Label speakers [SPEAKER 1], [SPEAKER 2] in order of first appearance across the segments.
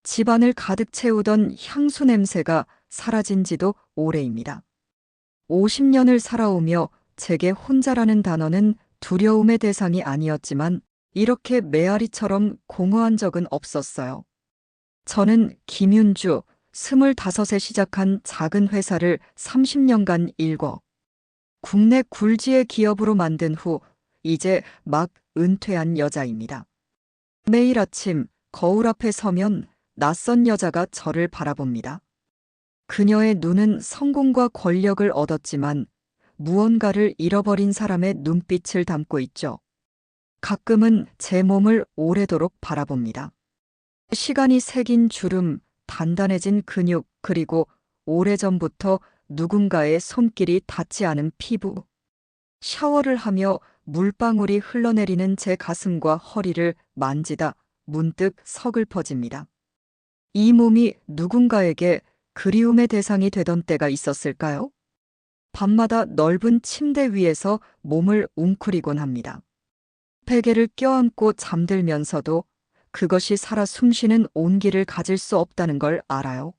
[SPEAKER 1] 집안을 가득 채우던 향수 냄새가 사라진 지도 오래입니다. 50년을 살아오며 제게 혼자라는 단어는 두려움의 대상이 아니었지만 이렇게 메아리처럼 공허한 적은 없었어요. 저는 김윤주, 25에 시작한 작은 회사를 30년간 일궈 국내 굴지의 기업으로 만든 후 이제 막 은퇴한 여자입니다. 매일 아침 거울 앞에 서면 낯선 여자가 저를 바라봅니다. 그녀의 눈은 성공과 권력을 얻었지만 무언가를 잃어버린 사람의 눈빛을 담고 있죠. 가끔은 제 몸을 오래도록 바라봅니다. 시간이 새긴 주름, 단단해진 근육, 그리고 오래전부터 누군가의 손길이 닿지 않은 피부. 샤워를 하며 물방울이 흘러내리는 제 가슴과 허리를 만지다 문득 서글퍼집니다. 이 몸이 누군가에게 그리움의 대상이 되던 때가 있었을까요? 밤마다 넓은 침대 위에서 몸을 웅크리곤 합니다. 베개를 껴안고 잠들면서도 그것이 살아 숨쉬는 온기를 가질 수 없다는 걸 알아요.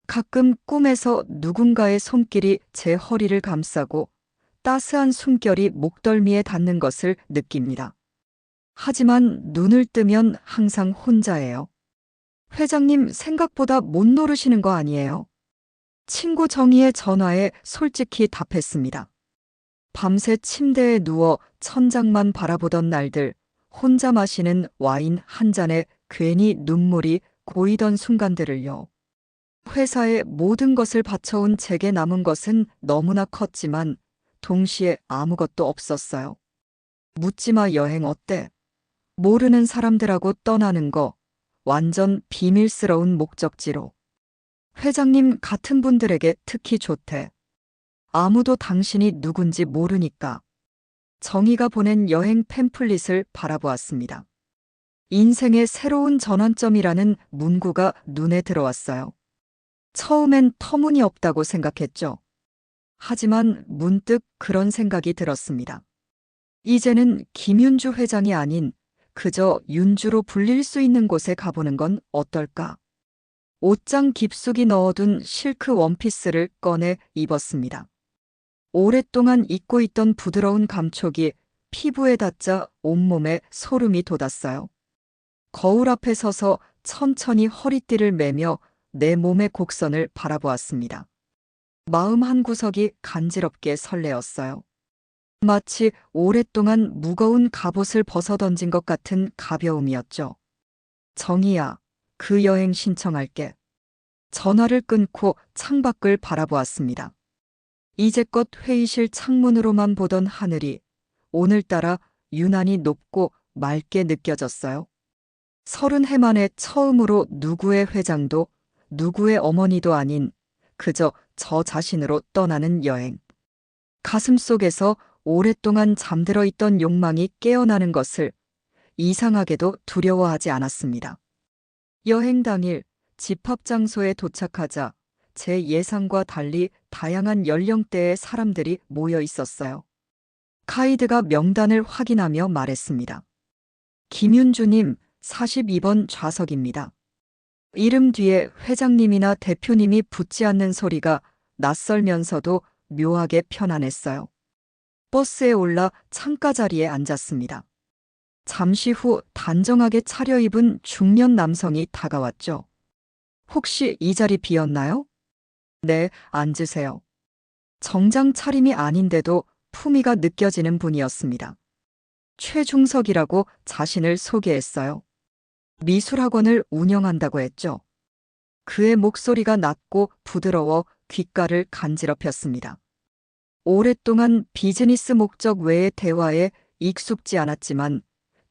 [SPEAKER 1] 가끔 꿈에서 누군가의 손길이 제 허리를 감싸고 따스한 숨결이 목덜미에 닿는 것을 느낍니다. 하지만 눈을 뜨면 항상 혼자예요. 회장님 생각보다 못 노르시는 거 아니에요? 친구 정희의 전화에 솔직히 답했습니다. 밤새 침대에 누워 천장만 바라보던 날들, 혼자 마시는 와인 한 잔에 괜히 눈물이 고이던 순간들을요. 회사에 모든 것을 바쳐온 제게 남은 것은 너무나 컸지만 동시에 아무것도 없었어요. 묻지마 여행 어때? 모르는 사람들하고 떠나는 거, 완전 비밀스러운 목적지로. 회장님 같은 분들에게 특히 좋대. 아무도 당신이 누군지 모르니까. 정희가 보낸 여행 팸플릿을 바라보았습니다. 인생의 새로운 전환점이라는 문구가 눈에 들어왔어요. 처음엔 터무니없다고 생각했죠. 하지만 문득 그런 생각이 들었습니다. 이제는 김윤주 회장이 아닌 그저 윤주로 불릴 수 있는 곳에 가보는 건 어떨까? 옷장 깊숙이 넣어둔 실크 원피스를 꺼내 입었습니다. 오랫동안 잊고 있던 부드러운 감촉이 피부에 닿자 온몸에 소름이 돋았어요. 거울 앞에 서서 천천히 허리띠를 매며 내 몸의 곡선을 바라보았습니다. 마음 한구석이 간지럽게 설레었어요. 마치 오랫동안 무거운 갑옷을 벗어던진 것 같은 가벼움이었죠. 정희야, 그 여행 신청할게. 전화를 끊고 창밖을 바라보았습니다. 이제껏 회의실 창문으로만 보던 하늘이 오늘따라 유난히 높고 맑게 느껴졌어요. 30해 만에 처음으로 누구의 회장도 누구의 어머니도 아닌 그저 저 자신으로 떠나는 여행. 가슴속에서 오랫동안 잠들어 있던 욕망이 깨어나는 것을 이상하게도 두려워하지 않았습니다. 여행 당일 집합 장소에 도착하자 제 예상과 달리 다양한 연령대의 사람들이 모여 있었어요. 가이드가 명단을 확인하며 말했습니다. 김윤주님, 42번 좌석입니다. 이름 뒤에 회장님이나 대표님이 붙지 않는 소리가 낯설면서도 묘하게 편안했어요. 버스에 올라 창가 자리에 앉았습니다. 잠시 후 단정하게 차려입은 중년 남성이 다가왔죠. 혹시 이 자리 비었나요? 네, 앉으세요. 정장 차림이 아닌데도 품위가 느껴지는 분이었습니다. 최중석이라고 자신을 소개했어요. 미술학원을 운영한다고 했죠. 그의 목소리가 낮고 부드러워 귓가를 간지럽혔습니다. 오랫동안 비즈니스 목적 외의 대화에 익숙지 않았지만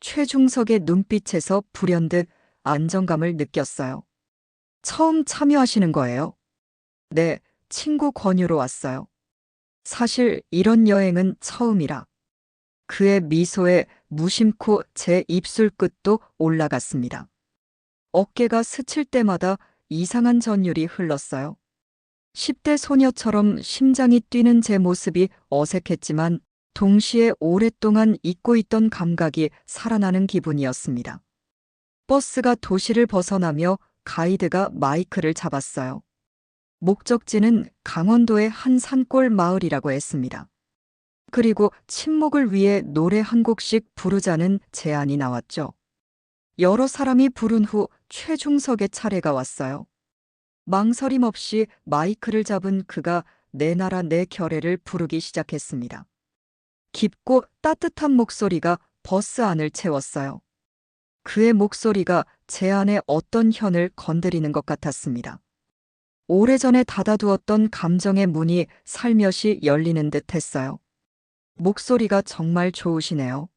[SPEAKER 1] 최중석의 눈빛에서 불현듯 안정감을 느꼈어요. 처음 참여하시는 거예요? 네, 친구 권유로 왔어요. 사실 이런 여행은 처음이라. 그의 미소에 무심코 제 입술 끝도 올라갔습니다. 어깨가 스칠 때마다 이상한 전율이 흘렀어요. 10대 소녀처럼 심장이 뛰는 제 모습이 어색했지만 동시에 오랫동안 잊고 있던 감각이 살아나는 기분이었습니다. 버스가 도시를 벗어나며 가이드가 마이크를 잡았어요. 목적지는 강원도의 한 산골 마을이라고 했습니다. 그리고 침묵을 위해 노래 한 곡씩 부르자는 제안이 나왔죠. 여러 사람이 부른 후 최중석의 차례가 왔어요. 망설임 없이 마이크를 잡은 그가 내 나라 내 결애를 부르기 시작했습니다. 깊고 따뜻한 목소리가 버스 안을 채웠어요. 그의 목소리가 제 안의 어떤 현을 건드리는 것 같았습니다. 오래전에 닫아두었던 감정의 문이 살며시 열리는 듯 했어요. 목소리가 정말 좋으시네요.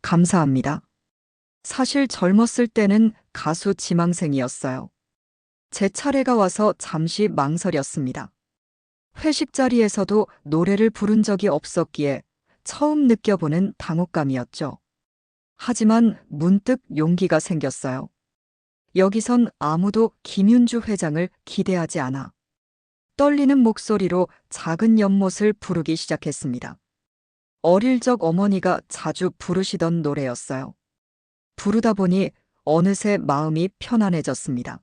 [SPEAKER 1] 감사합니다. 사실 젊었을 때는 가수 지망생이었어요. 제 차례가 와서 잠시 망설였습니다. 회식 자리에서도 노래를 부른 적이 없었기에 처음 느껴보는 당혹감이었죠. 하지만 문득 용기가 생겼어요. 여기선 아무도 김윤주 회장을 기대하지 않아. 떨리는 목소리로 작은 연못을 부르기 시작했습니다. 어릴 적 어머니가 자주 부르시던 노래였어요. 부르다 보니 어느새 마음이 편안해졌습니다.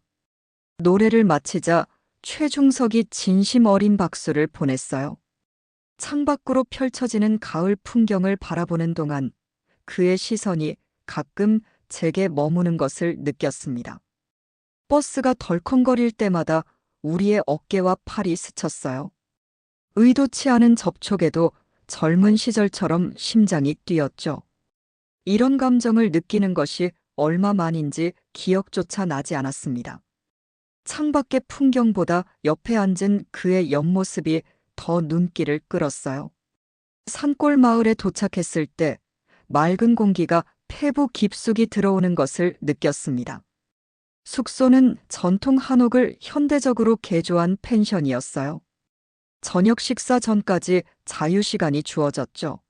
[SPEAKER 1] 노래를 마치자 최중석이 진심 어린 박수를 보냈어요. 창밖으로 펼쳐지는 가을 풍경을 바라보는 동안 그의 시선이 가끔 제게 머무는 것을 느꼈습니다. 버스가 덜컹거릴 때마다 우리의 어깨와 팔이 스쳤어요. 의도치 않은 접촉에도 젊은 시절처럼 심장이 뛰었죠. 이런 감정을 느끼는 것이 얼마만인지 기억조차 나지 않았습니다. 창밖의 풍경보다 옆에 앉은 그의 옆모습이 더 눈길을 끌었어요. 산골 마을에 도착했을 때 맑은 공기가 폐부 깊숙이 들어오는 것을 느꼈습니다. 숙소는 전통 한옥을 현대적으로 개조한 펜션이었어요. 저녁 식사 전까지 자유시간이 주어졌죠.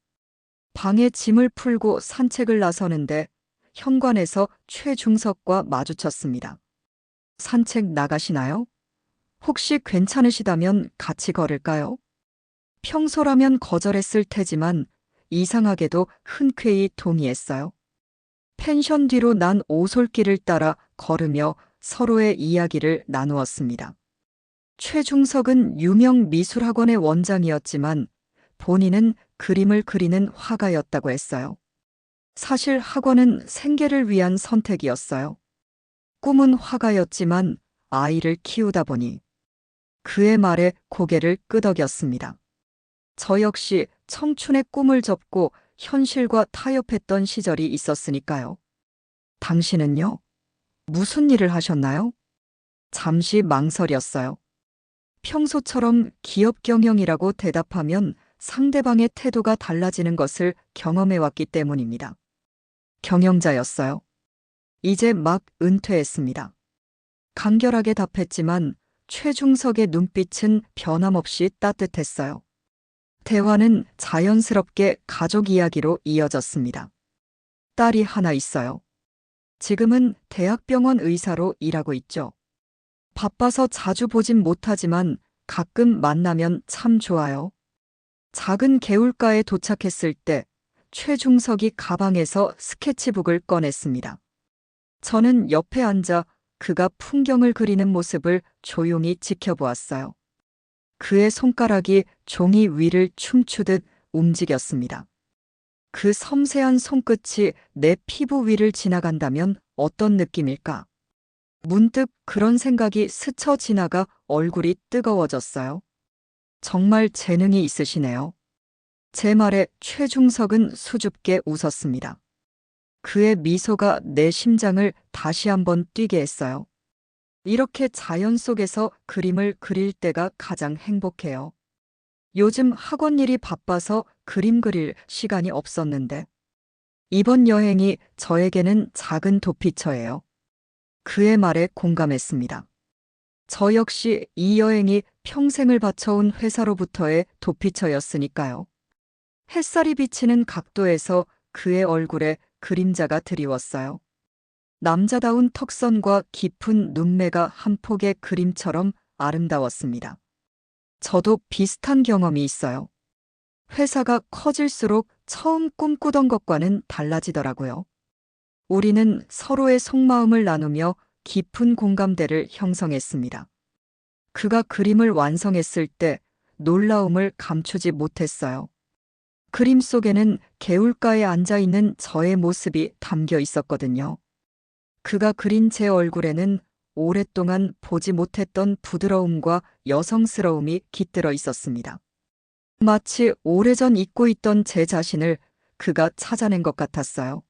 [SPEAKER 1] 방에 짐을 풀고 산책을 나서는데 현관에서 최중석과 마주쳤습니다. 산책 나가시나요? 혹시 괜찮으시다면 같이 걸을까요? 평소라면 거절했을 테지만 이상하게도 흔쾌히 동의했어요. 펜션 뒤로 난 오솔길을 따라 걸으며 서로의 이야기를 나누었습니다. 최중석은 유명 미술학원의 원장이었지만 본인은 그림을 그리는 화가였다고 했어요. 사실 학원은 생계를 위한 선택이었어요. 꿈은 화가였지만 아이를 키우다 보니 그의 말에 고개를 끄덕였습니다. 저 역시 청춘의 꿈을 접고 현실과 타협했던 시절이 있었으니까요. 당신은요? 무슨 일을 하셨나요? 잠시 망설였어요. 평소처럼 기업 경영이라고 대답하면 상대방의 태도가 달라지는 것을 경험해왔기 때문입니다. 경영자였어요. 이제 막 은퇴했습니다. 간결하게 답했지만 최중석의 눈빛은 변함없이 따뜻했어요. 대화는 자연스럽게 가족 이야기로 이어졌습니다. 딸이 하나 있어요. 지금은 대학병원 의사로 일하고 있죠. 바빠서 자주 보진 못하지만 가끔 만나면 참 좋아요. 작은 개울가에 도착했을 때 최중석이 가방에서 스케치북을 꺼냈습니다. 저는 옆에 앉아 그가 풍경을 그리는 모습을 조용히 지켜보았어요. 그의 손가락이 종이 위를 춤추듯 움직였습니다. 그 섬세한 손끝이 내 피부 위를 지나간다면 어떤 느낌일까? 문득 그런 생각이 스쳐 지나가 얼굴이 뜨거워졌어요. 정말 재능이 있으시네요. 제 말에 최중석은 수줍게 웃었습니다. 그의 미소가 내 심장을 다시 한번 뛰게 했어요. 이렇게 자연 속에서 그림을 그릴 때가 가장 행복해요. 요즘 학원 일이 바빠서 그림 그릴 시간이 없었는데 이번 여행이 저에게는 작은 도피처예요. 그의 말에 공감했습니다. 저 역시 이 여행이 평생을 바쳐온 회사로부터의 도피처였으니까요. 햇살이 비치는 각도에서 그의 얼굴에 그림자가 드리웠어요. 남자다운 턱선과 깊은 눈매가 한 폭의 그림처럼 아름다웠습니다. 저도 비슷한 경험이 있어요. 회사가 커질수록 처음 꿈꾸던 것과는 달라지더라고요. 우리는 서로의 속마음을 나누며 깊은 공감대를 형성했습니다. 그가 그림을 완성했을 때 놀라움을 감추지 못했어요. 그림 속에는 개울가에 앉아 있는 저의 모습이 담겨 있었거든요. 그가 그린 제 얼굴에는 오랫동안 보지 못했던 부드러움과 여성스러움이 깃들어 있었습니다. 마치 오래전 잊고 있던 제 자신을 그가 찾아낸 것 같았어요.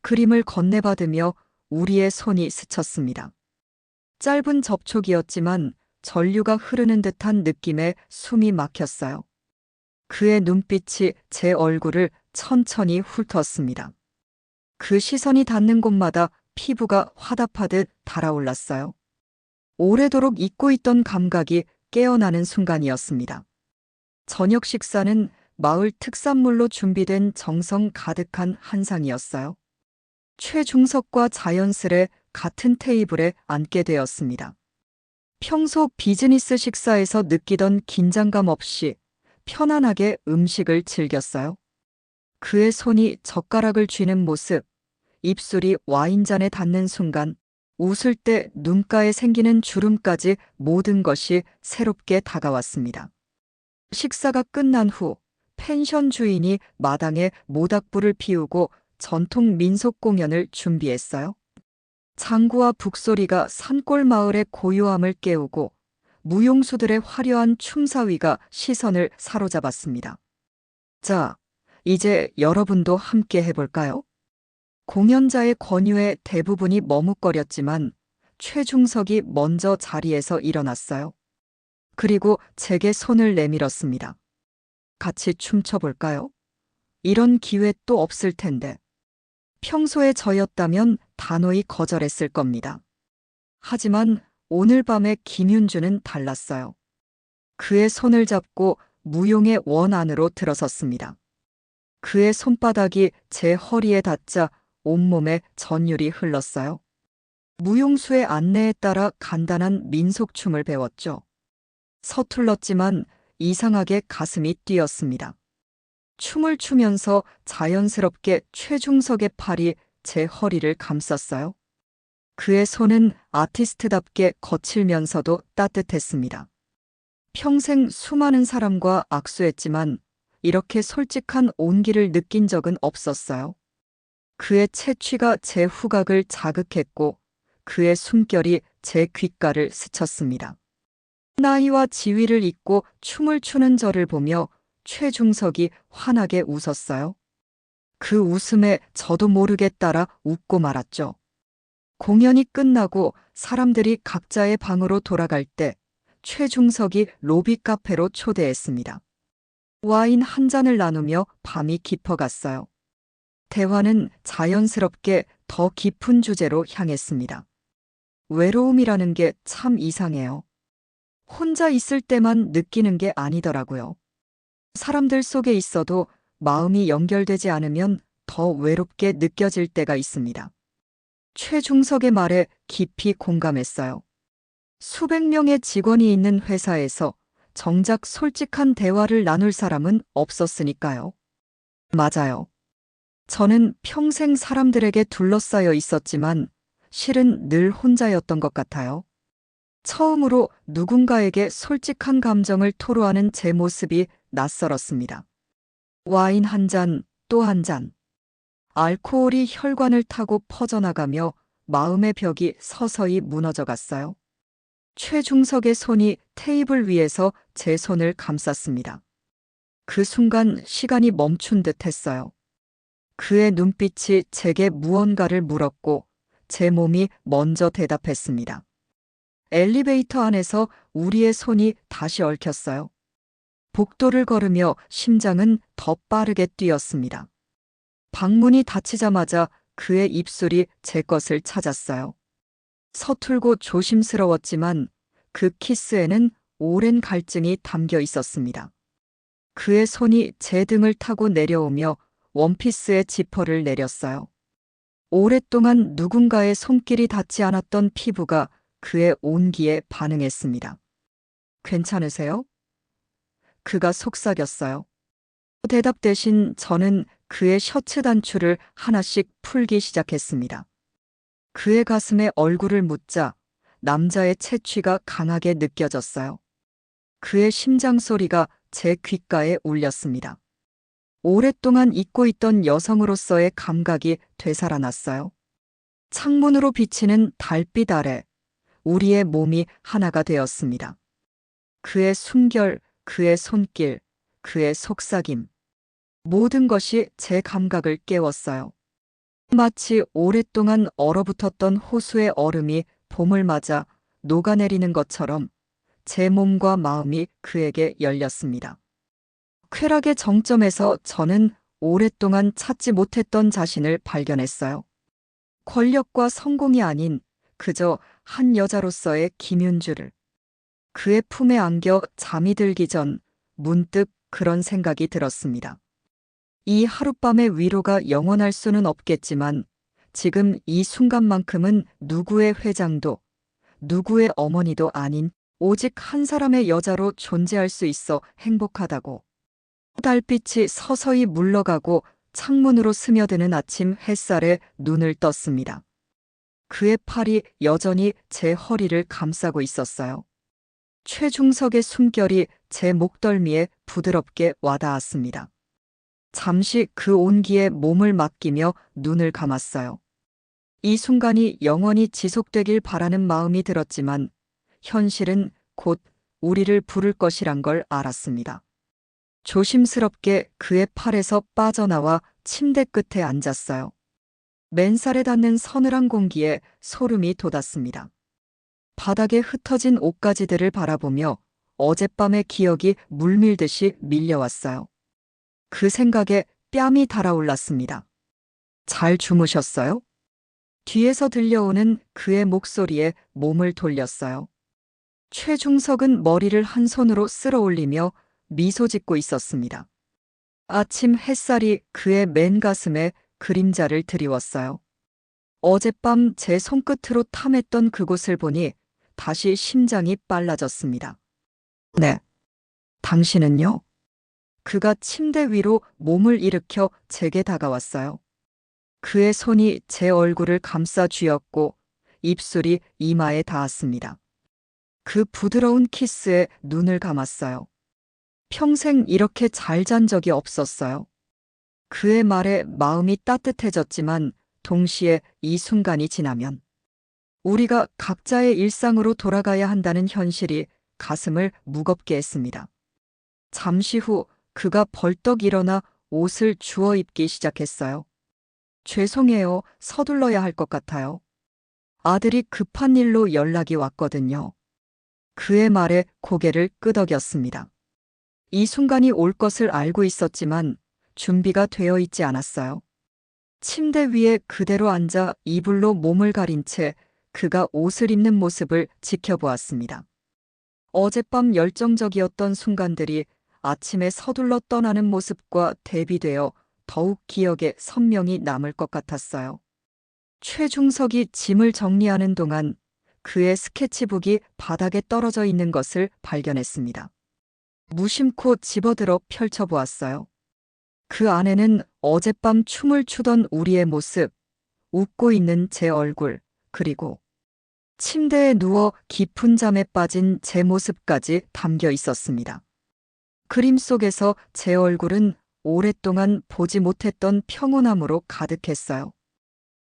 [SPEAKER 1] 그림을 건네받으며 우리의 손이 스쳤습니다. 짧은 접촉이었지만 전류가 흐르는 듯한 느낌에 숨이 막혔어요. 그의 눈빛이 제 얼굴을 천천히 훑었습니다. 그 시선이 닿는 곳마다 피부가 화답하듯 달아올랐어요. 오래도록 잊고 있던 감각이 깨어나는 순간이었습니다. 저녁 식사는 마을 특산물로 준비된 정성 가득한 한상이었어요. 최중석과 자연스레 같은 테이블에 앉게 되었습니다. 평소 비즈니스 식사에서 느끼던 긴장감 없이 편안하게 음식을 즐겼어요. 그의 손이 젓가락을 쥐는 모습, 입술이 와인잔에 닿는 순간, 웃을 때 눈가에 생기는 주름까지 모든 것이 새롭게 다가왔습니다. 식사가 끝난 후 펜션 주인이 마당에 모닥불을 피우고 전통 민속 공연을 준비했어요. 장구와 북소리가 산골 마을의 고요함을 깨우고 무용수들의 화려한 춤사위가 시선을 사로잡았습니다. 자, 이제 여러분도 함께 해볼까요? 공연자의 권유에 대부분이 머뭇거렸지만 최중석이 먼저 자리에서 일어났어요. 그리고 제게 손을 내밀었습니다. 같이 춤춰볼까요? 이런 기회 또 없을 텐데. 평소에 저였다면 단호히 거절했을 겁니다. 하지만 오늘 밤의 김윤주는 달랐어요. 그의 손을 잡고 무용의 원 안으로 들어섰습니다. 그의 손바닥이 제 허리에 닿자 온몸에 전율이 흘렀어요. 무용수의 안내에 따라 간단한 민속춤을 배웠죠. 서툴렀지만 이상하게 가슴이 뛰었습니다. 춤을 추면서 자연스럽게 최중석의 팔이 제 허리를 감쌌어요. 그의 손은 아티스트답게 거칠면서도 따뜻했습니다. 평생 수많은 사람과 악수했지만 이렇게 솔직한 온기를 느낀 적은 없었어요. 그의 채취가 제 후각을 자극했고 그의 숨결이 제 귓가를 스쳤습니다. 나이와 지위를 잊고 춤을 추는 저를 보며 최중석이 환하게 웃었어요. 그 웃음에 저도 모르게 따라 웃고 말았죠. 공연이 끝나고 사람들이 각자의 방으로 돌아갈 때 최중석이 로비 카페로 초대했습니다. 와인 한 잔을 나누며 밤이 깊어갔어요. 대화는 자연스럽게 더 깊은 주제로 향했습니다. 외로움이라는 게 참 이상해요. 혼자 있을 때만 느끼는 게 아니더라고요. 사람들 속에 있어도 마음이 연결되지 않으면 더 외롭게 느껴질 때가 있습니다. 최중석의 말에 깊이 공감했어요. 수백 명의 직원이 있는 회사에서 정작 솔직한 대화를 나눌 사람은 없었으니까요. 맞아요. 저는 평생 사람들에게 둘러싸여 있었지만 실은 늘 혼자였던 것 같아요. 처음으로 누군가에게 솔직한 감정을 토로하는 제 모습이 낯설었습니다. 와인 한 잔, 또 한 잔. 알코올이 혈관을 타고 퍼져나가며 마음의 벽이 서서히 무너져 갔어요. 최중석의 손이 테이블 위에서 제 손을 감쌌습니다. 그 순간 시간이 멈춘 듯 했어요. 그의 눈빛이 제게 무언가를 물었고 제 몸이 먼저 대답했습니다. 엘리베이터 안에서 우리의 손이 다시 얽혔어요. 복도를 걸으며 심장은 더 빠르게 뛰었습니다. 방문이 닫히자마자 그의 입술이 제 것을 찾았어요. 서툴고 조심스러웠지만 그 키스에는 오랜 갈증이 담겨 있었습니다. 그의 손이 제 등을 타고 내려오며 원피스의 지퍼를 내렸어요. 오랫동안 누군가의 손길이 닿지 않았던 피부가 그의 온기에 반응했습니다. 괜찮으세요? 그가 속삭였어요. 대답 대신 저는 그의 셔츠 단추를 하나씩 풀기 시작했습니다. 그의 가슴에 얼굴을 묻자 남자의 채취가 강하게 느껴졌어요. 그의 심장 소리가 제 귓가에 울렸습니다. 오랫동안 잊고 있던 여성으로서의 감각이 되살아났어요. 창문으로 비치는 달빛 아래 우리의 몸이 하나가 되었습니다. 그의 숨결, 그의 손길, 그의 속삭임. 모든 것이 제 감각을 깨웠어요. 마치 오랫동안 얼어붙었던 호수의 얼음이 봄을 맞아 녹아내리는 것처럼 제 몸과 마음이 그에게 열렸습니다. 쾌락의 정점에서 저는 오랫동안 찾지 못했던 자신을 발견했어요. 권력과 성공이 아닌 그저 한 여자로서의 김윤주를. 그의 품에 안겨 잠이 들기 전 문득 그런 생각이 들었습니다. 이 하룻밤의 위로가 영원할 수는 없겠지만 지금 이 순간만큼은 누구의 회장도 누구의 어머니도 아닌 오직 한 사람의 여자로 존재할 수 있어 행복하다고. 달빛이 서서히 물러가고 창문으로 스며드는 아침 햇살에 눈을 떴습니다. 그의 팔이 여전히 제 허리를 감싸고 있었어요. 최중석의 숨결이 제 목덜미에 부드럽게 와닿았습니다. 잠시 그 온기에 몸을 맡기며 눈을 감았어요. 이 순간이 영원히 지속되길 바라는 마음이 들었지만 현실은 곧 우리를 부를 것이란 걸 알았습니다. 조심스럽게 그의 팔에서 빠져나와 침대 끝에 앉았어요. 맨살에 닿는 서늘한 공기에 소름이 돋았습니다. 바닥에 흩어진 옷가지들을 바라보며 어젯밤의 기억이 물밀듯이 밀려왔어요. 그 생각에 뺨이 달아올랐습니다. 잘 주무셨어요? 뒤에서 들려오는 그의 목소리에 몸을 돌렸어요. 최중석은 머리를 한 손으로 쓸어 올리며 미소 짓고 있었습니다. 아침 햇살이 그의 맨 가슴에 그림자를 드리웠어요. 어젯밤 제 손끝으로 탐했던 그곳을 보니 다시 심장이 빨라졌습니다. 네. 당신은요? 그가 침대 위로 몸을 일으켜 제게 다가왔어요. 그의 손이 제 얼굴을 감싸 쥐었고 입술이 이마에 닿았습니다. 그 부드러운 키스에 눈을 감았어요. 평생 이렇게 잘 잔 적이 없었어요. 그의 말에 마음이 따뜻해졌지만 동시에 이 순간이 지나면 우리가 각자의 일상으로 돌아가야 한다는 현실이 가슴을 무겁게 했습니다. 잠시 후 그가 벌떡 일어나 옷을 주워 입기 시작했어요. 죄송해요. 서둘러야 할 것 같아요. 아들이 급한 일로 연락이 왔거든요. 그의 말에 고개를 끄덕였습니다. 이 순간이 올 것을 알고 있었지만 준비가 되어 있지 않았어요. 침대 위에 그대로 앉아 이불로 몸을 가린 채 그가 옷을 입는 모습을 지켜보았습니다. 어젯밤 열정적이었던 순간들이 아침에 서둘러 떠나는 모습과 대비되어 더욱 기억에 선명히 남을 것 같았어요. 최중석이 짐을 정리하는 동안 그의 스케치북이 바닥에 떨어져 있는 것을 발견했습니다. 무심코 집어들어 펼쳐보았어요. 그 안에는 어젯밤 춤을 추던 우리의 모습, 웃고 있는 제 얼굴, 그리고 침대에 누워 깊은 잠에 빠진 제 모습까지 담겨 있었습니다. 그림 속에서 제 얼굴은 오랫동안 보지 못했던 평온함으로 가득했어요.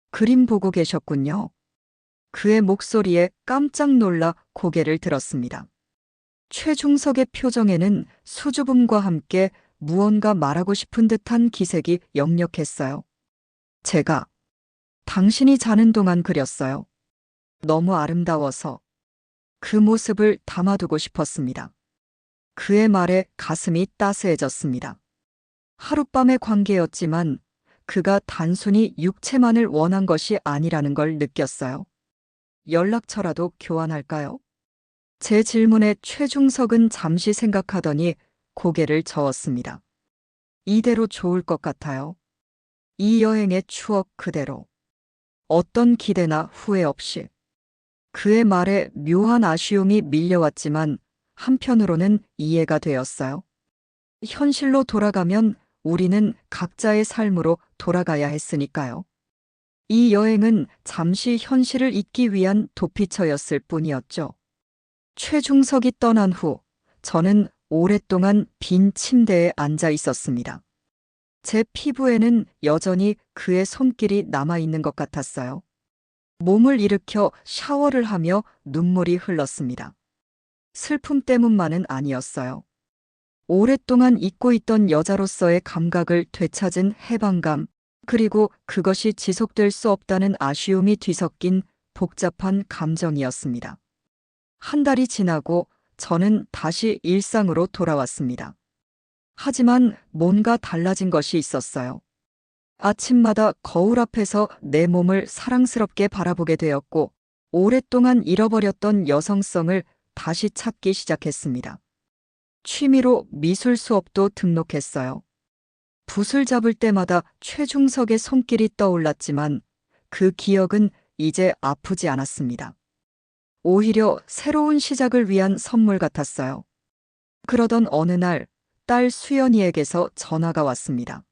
[SPEAKER 1] 그림 보고 계셨군요. 그의 목소리에 깜짝 놀라 고개를 들었습니다. 최중석의 표정에는 수줍음과 함께 무언가 말하고 싶은 듯한 기색이 역력했어요. 제가 당신이 자는 동안 그렸어요. 너무 아름다워서 그 모습을 담아두고 싶었습니다. 그의 말에 가슴이 따스해졌습니다. 하룻밤의 관계였지만 그가 단순히 육체만을 원한 것이 아니라는 걸 느꼈어요. 연락처라도 교환할까요? 제 질문에 최중석은 잠시 생각하더니 고개를 저었습니다. 이대로 좋을 것 같아요. 이 여행의 추억 그대로. 어떤 기대나 후회 없이. 그의 말에 묘한 아쉬움이 밀려왔지만 한편으로는 이해가 되었어요. 현실로 돌아가면 우리는 각자의 삶으로 돌아가야 했으니까요. 이 여행은 잠시 현실을 잊기 위한 도피처였을 뿐이었죠. 최중석이 떠난 후 저는 오랫동안 빈 침대에 앉아 있었습니다. 제 피부에는 여전히 그의 손길이 남아있는 것 같았어요. 몸을 일으켜 샤워를 하며 눈물이 흘렀습니다. 슬픔 때문만은 아니었어요. 오랫동안 잊고 있던 여자로서의 감각을 되찾은 해방감, 그리고 그것이 지속될 수 없다는 아쉬움이 뒤섞인 복잡한 감정이었습니다. 한 달이 지나고 저는 다시 일상으로 돌아왔습니다. 하지만 뭔가 달라진 것이 있었어요. 아침마다 거울 앞에서 내 몸을 사랑스럽게 바라보게 되었고, 오랫동안 잃어버렸던 여성성을 다시 찾기 시작했습니다. 취미로 미술 수업도 등록했어요. 붓을 잡을 때마다 최중석의 손길이 떠올랐지만 그 기억은 이제 아프지 않았습니다. 오히려 새로운 시작을 위한 선물 같았어요. 그러던 어느 날 딸 수연이에게서 전화가 왔습니다.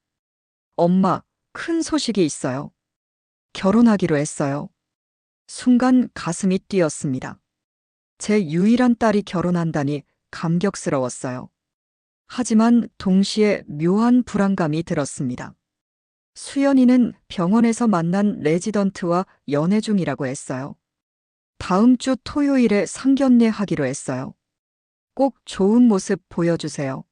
[SPEAKER 1] 엄마, 큰 소식이 있어요. 결혼하기로 했어요. 순간 가슴이 뛰었습니다. 제 유일한 딸이 결혼한다니 감격스러웠어요. 하지만 동시에 묘한 불안감이 들었습니다. 수연이는 병원에서 만난 레지던트와 연애 중이라고 했어요. 다음 주 토요일에 상견례 하기로 했어요. 꼭 좋은 모습 보여주세요.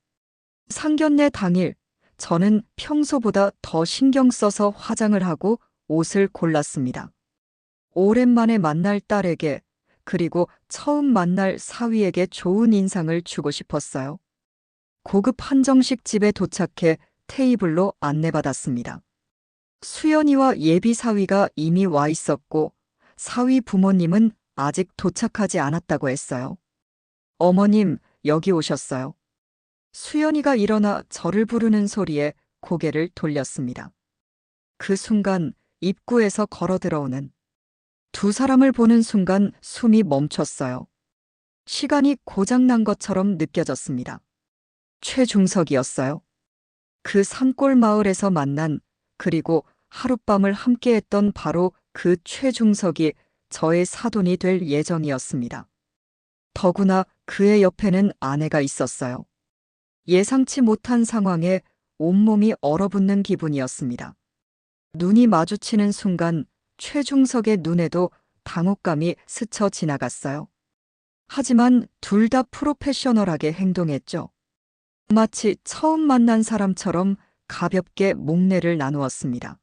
[SPEAKER 1] 상견례 당일, 저는 평소보다 더 신경 써서 화장을 하고 옷을 골랐습니다. 오랜만에 만날 딸에게, 그리고 처음 만날 사위에게 좋은 인상을 주고 싶었어요. 고급 한정식 집에 도착해 테이블로 안내받았습니다. 수연이와 예비 사위가 이미 와 있었고, 사위 부모님은 아직 도착하지 않았다고 했어요. 어머님, 여기 오셨어요. 수연이가 일어나 저를 부르는 소리에 고개를 돌렸습니다. 그 순간 입구에서 걸어 들어오는 두 사람을 보는 순간 숨이 멈췄어요. 시간이 고장난 것처럼 느껴졌습니다. 최중석이었어요. 그 산골 마을에서 만난, 그리고 하룻밤을 함께했던 바로 그 최중석이 저의 사돈이 될 예정이었습니다. 더구나 그의 옆에는 아내가 있었어요. 예상치 못한 상황에 온몸이 얼어붙는 기분이었습니다. 눈이 마주치는 순간 최중석의 눈에도 당혹감이 스쳐 지나갔어요. 하지만 둘 다 프로페셔널하게 행동했죠. 마치 처음 만난 사람처럼 가볍게 목례를 나누었습니다.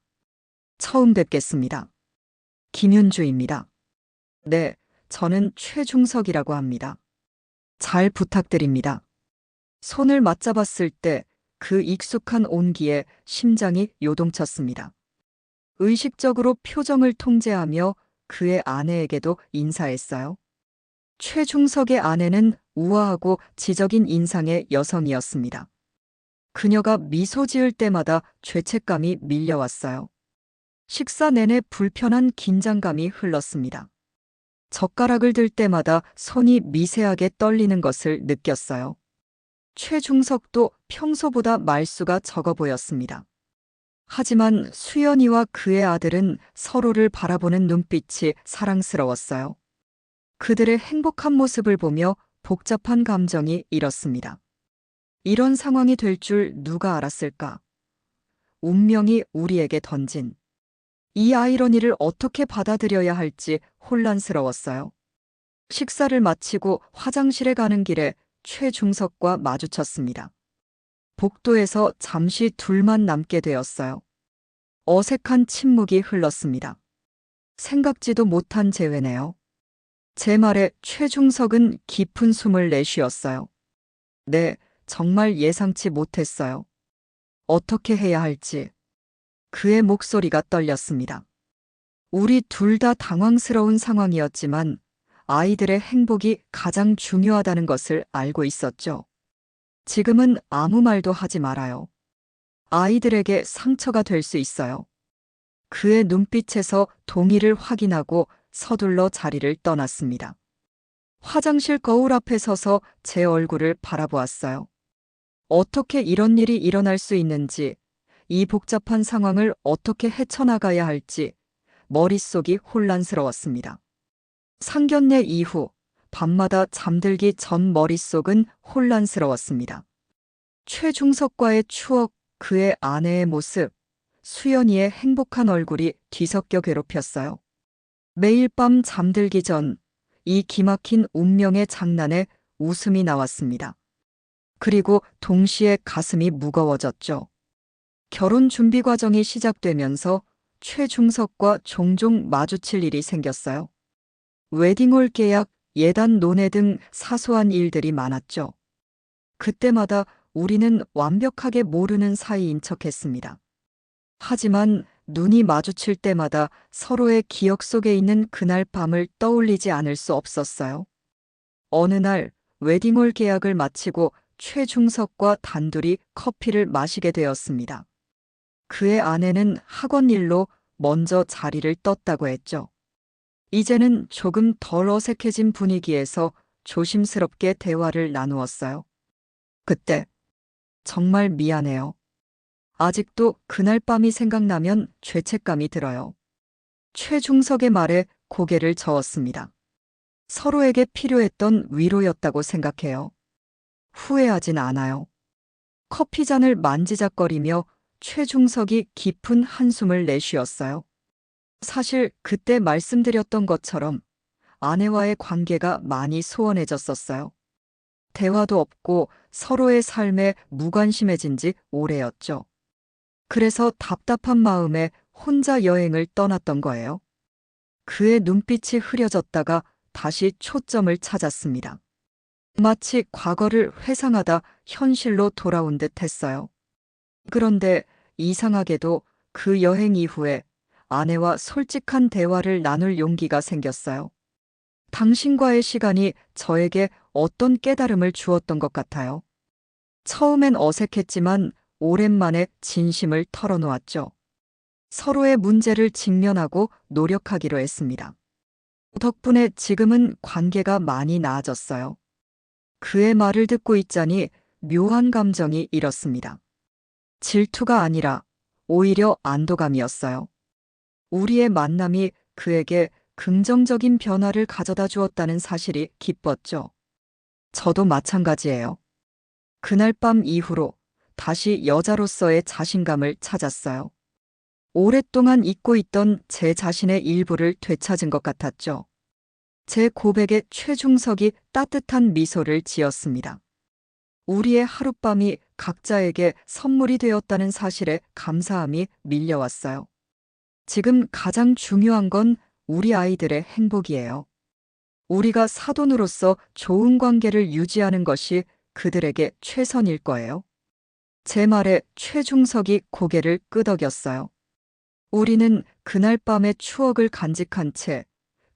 [SPEAKER 1] 처음 뵙겠습니다. 김윤주입니다. 네, 저는 최중석이라고 합니다. 잘 부탁드립니다. 손을 맞잡았을 때 그 익숙한 온기에 심장이 요동쳤습니다. 의식적으로 표정을 통제하며 그의 아내에게도 인사했어요. 최중석의 아내는 우아하고 지적인 인상의 여성이었습니다. 그녀가 미소 지을 때마다 죄책감이 밀려왔어요. 식사 내내 불편한 긴장감이 흘렀습니다. 젓가락을 들 때마다 손이 미세하게 떨리는 것을 느꼈어요. 최중석도 평소보다 말수가 적어 보였습니다. 하지만 수연이와 그의 아들은 서로를 바라보는 눈빛이 사랑스러웠어요. 그들의 행복한 모습을 보며 복잡한 감정이 일었습니다. 이런 상황이 될 줄 누가 알았을까? 운명이 우리에게 던진 이 아이러니를 어떻게 받아들여야 할지 혼란스러웠어요. 식사를 마치고 화장실에 가는 길에 최중석과 마주쳤습니다. 복도에서 잠시 둘만 남게 되었어요. 어색한 침묵이 흘렀습니다. 생각지도 못한 재회네요. 제 말에 최중석은 깊은 숨을 내쉬었어요. 네, 정말 예상치 못했어요. 어떻게 해야 할지. 그의 목소리가 떨렸습니다. 우리 둘 다 당황스러운 상황이었지만 아이들의 행복이 가장 중요하다는 것을 알고 있었죠. 지금은 아무 말도 하지 말아요. 아이들에게 상처가 될 수 있어요. 그의 눈빛에서 동의를 확인하고 서둘러 자리를 떠났습니다. 화장실 거울 앞에 서서 제 얼굴을 바라보았어요. 어떻게 이런 일이 일어날 수 있는지, 이 복잡한 상황을 어떻게 헤쳐나가야 할지, 머릿속이 혼란스러웠습니다. 상견례 이후 밤마다 잠들기 전 머릿속은 혼란스러웠습니다. 최중석과의 추억, 그의 아내의 모습, 수연이의 행복한 얼굴이 뒤섞여 괴롭혔어요. 매일 밤 잠들기 전 이 기막힌 운명의 장난에 웃음이 나왔습니다. 그리고 동시에 가슴이 무거워졌죠. 결혼 준비 과정이 시작되면서 최중석과 종종 마주칠 일이 생겼어요. 웨딩홀 계약, 예단 논의 등 사소한 일들이 많았죠. 그때마다 우리는 완벽하게 모르는 사이인 척했습니다. 하지만 눈이 마주칠 때마다 서로의 기억 속에 있는 그날 밤을 떠올리지 않을 수 없었어요. 어느 날 웨딩홀 계약을 마치고 최중석과 단둘이 커피를 마시게 되었습니다. 그의 아내는 학원 일로 먼저 자리를 떴다고 했죠. 이제는 조금 덜 어색해진 분위기에서 조심스럽게 대화를 나누었어요. 그때 정말 미안해요. 아직도 그날 밤이 생각나면 죄책감이 들어요. 최중석의 말에 고개를 저었습니다. 서로에게 필요했던 위로였다고 생각해요. 후회하진 않아요. 커피잔을 만지작거리며 최중석이 깊은 한숨을 내쉬었어요. 사실 그때 말씀드렸던 것처럼 아내와의 관계가 많이 소원해졌었어요. 대화도 없고 서로의 삶에 무관심해진 지 오래였죠. 그래서 답답한 마음에 혼자 여행을 떠났던 거예요. 그의 눈빛이 흐려졌다가 다시 초점을 찾았습니다. 마치 과거를 회상하다 현실로 돌아온 듯 했어요. 그런데 이상하게도 그 여행 이후에 아내와 솔직한 대화를 나눌 용기가 생겼어요. 당신과의 시간이 저에게 어떤 깨달음을 주었던 것 같아요. 처음엔 어색했지만 오랜만에 진심을 털어놓았죠. 서로의 문제를 직면하고 노력하기로 했습니다. 덕분에 지금은 관계가 많이 나아졌어요. 그의 말을 듣고 있자니 묘한 감정이 일었습니다. 질투가 아니라 오히려 안도감이었어요. 우리의 만남이 그에게 긍정적인 변화를 가져다 주었다는 사실이 기뻤죠. 저도 마찬가지예요. 그날 밤 이후로 다시 여자로서의 자신감을 찾았어요. 오랫동안 잊고 있던 제 자신의 일부를 되찾은 것 같았죠. 제 고백에 최중석이 따뜻한 미소를 지었습니다. 우리의 하룻밤이 각자에게 선물이 되었다는 사실에 감사함이 밀려왔어요. 지금 가장 중요한 건 우리 아이들의 행복이에요. 우리가 사돈으로서 좋은 관계를 유지하는 것이 그들에게 최선일 거예요. 제 말에 최중석이 고개를 끄덕였어요. 우리는 그날 밤의 추억을 간직한 채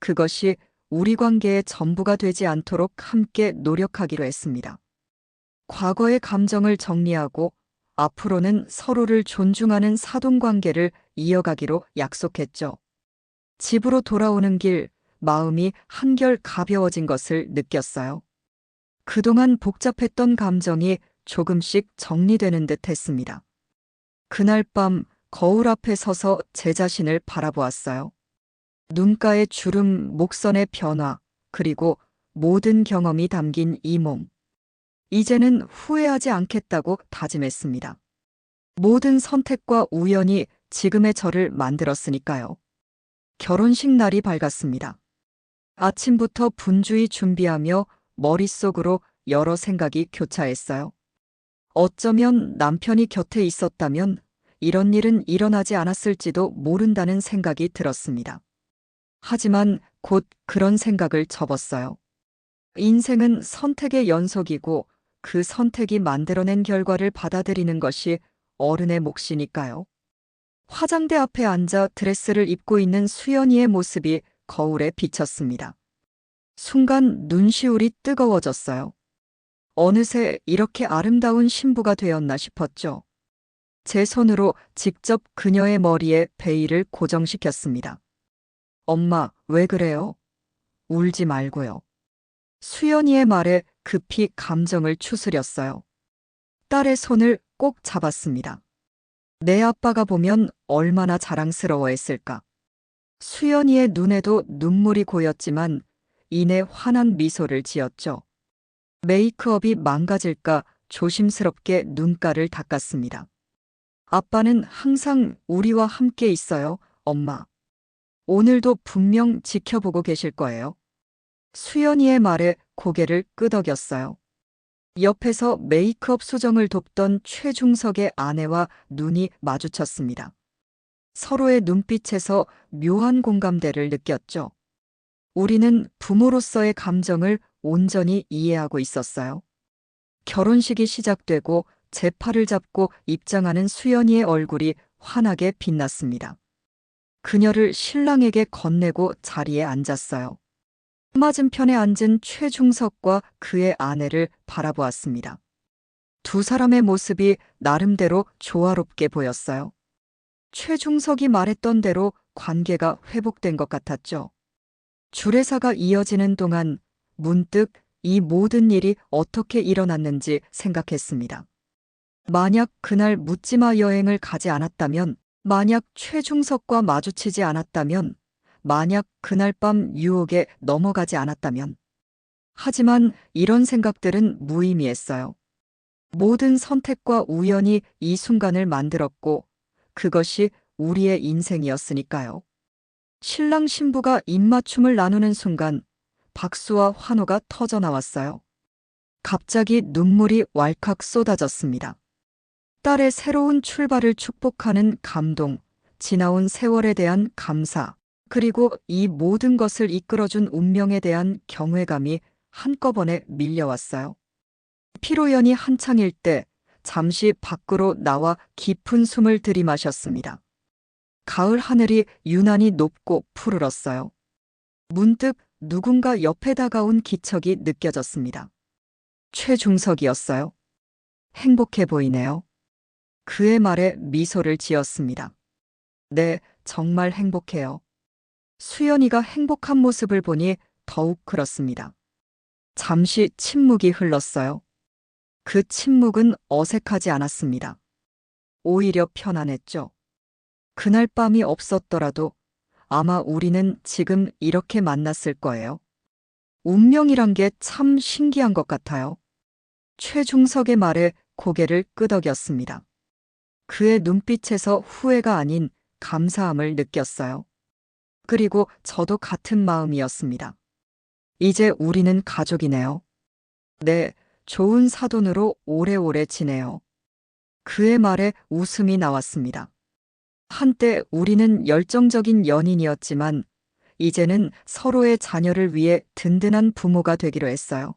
[SPEAKER 1] 그것이 우리 관계의 전부가 되지 않도록 함께 노력하기로 했습니다. 과거의 감정을 정리하고 앞으로는 서로를 존중하는 사돈 관계를 이어가기로 약속했죠. 집으로 돌아오는 길, 마음이 한결 가벼워진 것을 느꼈어요. 그동안 복잡했던 감정이 조금씩 정리되는 듯 했습니다. 그날 밤 거울 앞에 서서 제 자신을 바라보았어요. 눈가의 주름, 목선의 변화, 그리고 모든 경험이 담긴 이 몸. 이제는 후회하지 않겠다고 다짐했습니다. 모든 선택과 우연이 지금의 저를 만들었으니까요. 결혼식 날이 밝았습니다. 아침부터 분주히 준비하며 머릿속으로 여러 생각이 교차했어요. 어쩌면 남편이 곁에 있었다면 이런 일은 일어나지 않았을지도 모른다는 생각이 들었습니다. 하지만 곧 그런 생각을 접었어요. 인생은 선택의 연속이고 그 선택이 만들어낸 결과를 받아들이는 것이 어른의 몫이니까요. 화장대 앞에 앉아 드레스를 입고 있는 수연이의 모습이 거울에 비쳤습니다. 순간 눈시울이 뜨거워졌어요. 어느새 이렇게 아름다운 신부가 되었나 싶었죠. 제 손으로 직접 그녀의 머리에 베일을 고정시켰습니다. 엄마, 왜 그래요? 울지 말고요. 수연이의 말에 급히 감정을 추스렸어요. 딸의 손을 꼭 잡았습니다. 내 아빠가 보면 얼마나 자랑스러워했을까. 수연이의 눈에도 눈물이 고였지만 이내 환한 미소를 지었죠. 메이크업이 망가질까 조심스럽게 눈가를 닦았습니다. 아빠는 항상 우리와 함께 있어요, 엄마. 오늘도 분명 지켜보고 계실 거예요. 수연이의 말에 고개를 끄덕였어요. 옆에서 메이크업 수정을 돕던 최중석의 아내와 눈이 마주쳤습니다. 서로의 눈빛에서 묘한 공감대를 느꼈죠. 우리는 부모로서의 감정을 온전히 이해하고 있었어요. 결혼식이 시작되고 제 팔을 잡고 입장하는 수연이의 얼굴이 환하게 빛났습니다. 그녀를 신랑에게 건네고 자리에 앉았어요. 맞은편에 앉은 최중석과 그의 아내를 바라보았습니다. 두 사람의 모습이 나름대로 조화롭게 보였어요. 최중석이 말했던 대로 관계가 회복된 것 같았죠. 주례사가 이어지는 동안 문득 이 모든 일이 어떻게 일어났는지 생각했습니다. 만약 그날 묻지마 여행을 가지 않았다면, 만약 최중석과 마주치지 않았다면, 만약 그날 밤 유혹에 넘어가지 않았다면. 하지만 이런 생각들은 무의미했어요. 모든 선택과 우연이 이 순간을 만들었고, 그것이 우리의 인생이었으니까요. 신랑 신부가 입맞춤을 나누는 순간 박수와 환호가 터져 나왔어요. 갑자기 눈물이 왈칵 쏟아졌습니다. 딸의 새로운 출발을 축복하는 감동, 지나온 세월에 대한 감사, 그리고 이 모든 것을 이끌어준 운명에 대한 경외감이 한꺼번에 밀려왔어요. 피로연이 한창일 때 잠시 밖으로 나와 깊은 숨을 들이마셨습니다. 가을 하늘이 유난히 높고 푸르렀어요. 문득 누군가 옆에 다가온 기척이 느껴졌습니다. 최중석이었어요. 행복해 보이네요. 그의 말에 미소를 지었습니다. 네, 정말 행복해요. 수연이가 행복한 모습을 보니 더욱 그렇습니다. 잠시 침묵이 흘렀어요. 그 침묵은 어색하지 않았습니다. 오히려 편안했죠. 그날 밤이 없었더라도 아마 우리는 지금 이렇게 만났을 거예요. 운명이란 게 참 신기한 것 같아요. 최중석의 말에 고개를 끄덕였습니다. 그의 눈빛에서 후회가 아닌 감사함을 느꼈어요. 그리고 저도 같은 마음이었습니다. 이제 우리는 가족이네요. 네, 좋은 사돈으로 오래오래 지내요. 그의 말에 웃음이 나왔습니다. 한때 우리는 열정적인 연인이었지만 이제는 서로의 자녀를 위해 든든한 부모가 되기로 했어요.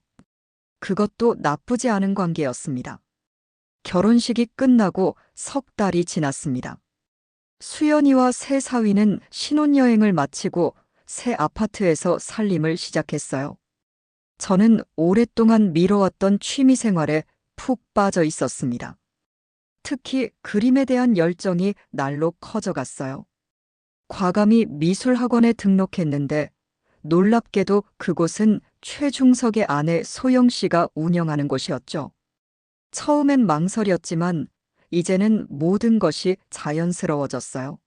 [SPEAKER 1] 그것도 나쁘지 않은 관계였습니다. 결혼식이 끝나고 석 달이 지났습니다. 수연이와 새 사위는 신혼여행을 마치고 새 아파트에서 살림을 시작했어요. 저는 오랫동안 미뤄왔던 취미생활에 푹 빠져 있었습니다. 특히 그림에 대한 열정이 날로 커져갔어요. 과감히 미술학원에 등록했는데 놀랍게도 그곳은 최중석의 아내 소영 씨가 운영하는 곳이었죠. 처음엔 망설였지만 이제는 모든 것이 자연스러워졌어요.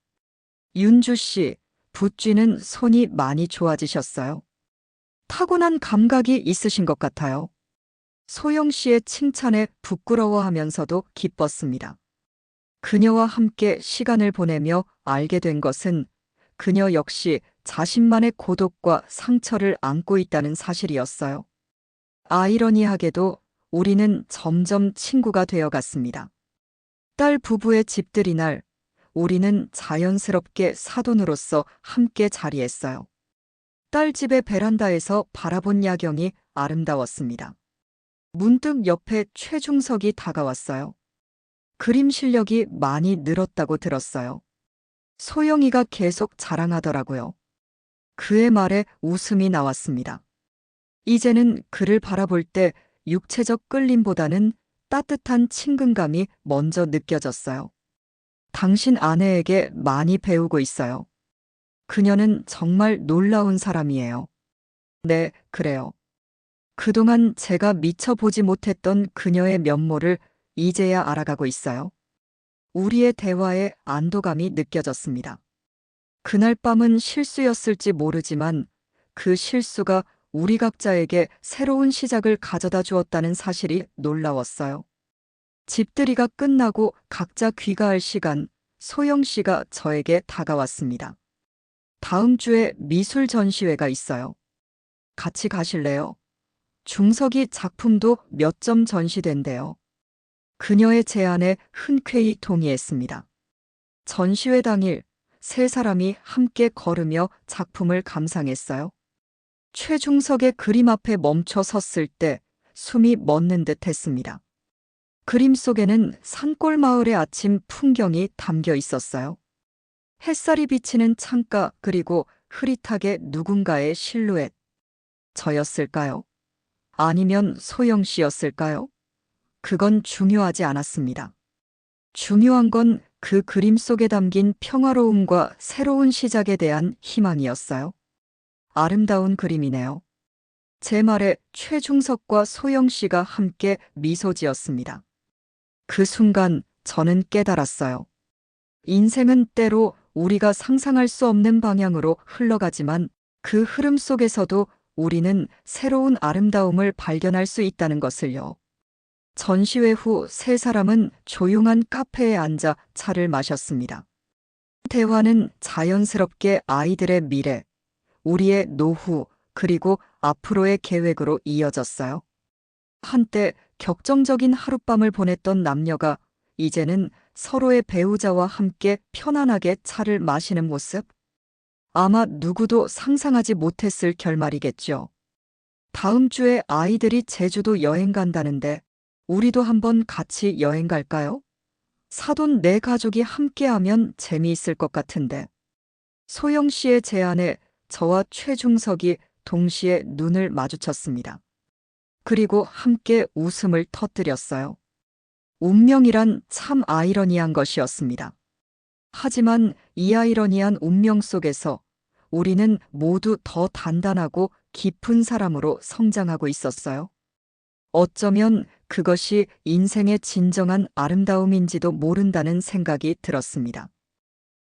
[SPEAKER 1] 윤주 씨, 붓쥐는 손이 많이 좋아지셨어요. 타고난 감각이 있으신 것 같아요. 소영 씨의 칭찬에 부끄러워하면서도 기뻤습니다. 그녀와 함께 시간을 보내며 알게 된 것은 그녀 역시 자신만의 고독과 상처를 안고 있다는 사실이었어요. 아이러니하게도 우리는 점점 친구가 되어 갔습니다. 딸 부부의 집들이 날 우리는 자연스럽게 사돈으로서 함께 자리했어요. 딸 집의 베란다에서 바라본 야경이 아름다웠습니다. 문득 옆에 최중석이 다가왔어요. 그림 실력이 많이 늘었다고 들었어요. 소영이가 계속 자랑하더라고요. 그의 말에 웃음이 나왔습니다. 이제는 그를 바라볼 때 육체적 끌림보다는 따뜻한 친근감이 먼저 느껴졌어요. 당신 아내에게 많이 배우고 있어요. 그녀는 정말 놀라운 사람이에요. 네, 그래요. 그동안 제가 미처 보지 못했던 그녀의 면모를 이제야 알아가고 있어요. 우리의 대화에 안도감이 느껴졌습니다. 그날 밤은 실수였을지 모르지만 그 실수가 우리 각자에게 새로운 시작을 가져다 주었다는 사실이 놀라웠어요. 집들이가 끝나고 각자 귀가할 시간, 소영 씨가 저에게 다가왔습니다. 다음 주에 미술 전시회가 있어요. 같이 가실래요? 중석이 작품도 몇 점 전시된대요. 그녀의 제안에 흔쾌히 동의했습니다. 전시회 당일 세 사람이 함께 걸으며 작품을 감상했어요. 최중석의 그림 앞에 멈춰 섰을 때 숨이 멎는 듯 했습니다. 그림 속에는 산골 마을의 아침 풍경이 담겨 있었어요. 햇살이 비치는 창가 그리고 흐릿하게 누군가의 실루엣. 저였을까요? 아니면 소영 씨였을까요? 그건 중요하지 않았습니다. 중요한 건 그 그림 속에 담긴 평화로움과 새로운 시작에 대한 희망이었어요. 아름다운 그림이네요. 제 말에 최중석과 소영 씨가 함께 미소 지었습니다. 그 순간 저는 깨달았어요. 인생은 때로 우리가 상상할 수 없는 방향으로 흘러가지만 그 흐름 속에서도 우리는 새로운 아름다움을 발견할 수 있다는 것을요. 전시회 후 세 사람은 조용한 카페에 앉아 차를 마셨습니다. 대화는 자연스럽게 아이들의 미래, 우리의 노후, 그리고 앞으로의 계획으로 이어졌어요. 한때 격정적인 하룻밤을 보냈던 남녀가 이제는 서로의 배우자와 함께 편안하게 차를 마시는 모습? 아마 누구도 상상하지 못했을 결말이겠죠. 다음 주에 아이들이 제주도 여행 간다는데 우리도 한번 같이 여행 갈까요? 사돈 네 가족이 함께하면 재미있을 것 같은데. 소영 씨의 제안에 저와 최중석이 동시에 눈을 마주쳤습니다. 그리고 함께 웃음을 터뜨렸어요. 운명이란 참 아이러니한 것이었습니다. 하지만 이 아이러니한 운명 속에서 우리는 모두 더 단단하고 깊은 사람으로 성장하고 있었어요. 어쩌면 그것이 인생의 진정한 아름다움인지도 모른다는 생각이 들었습니다.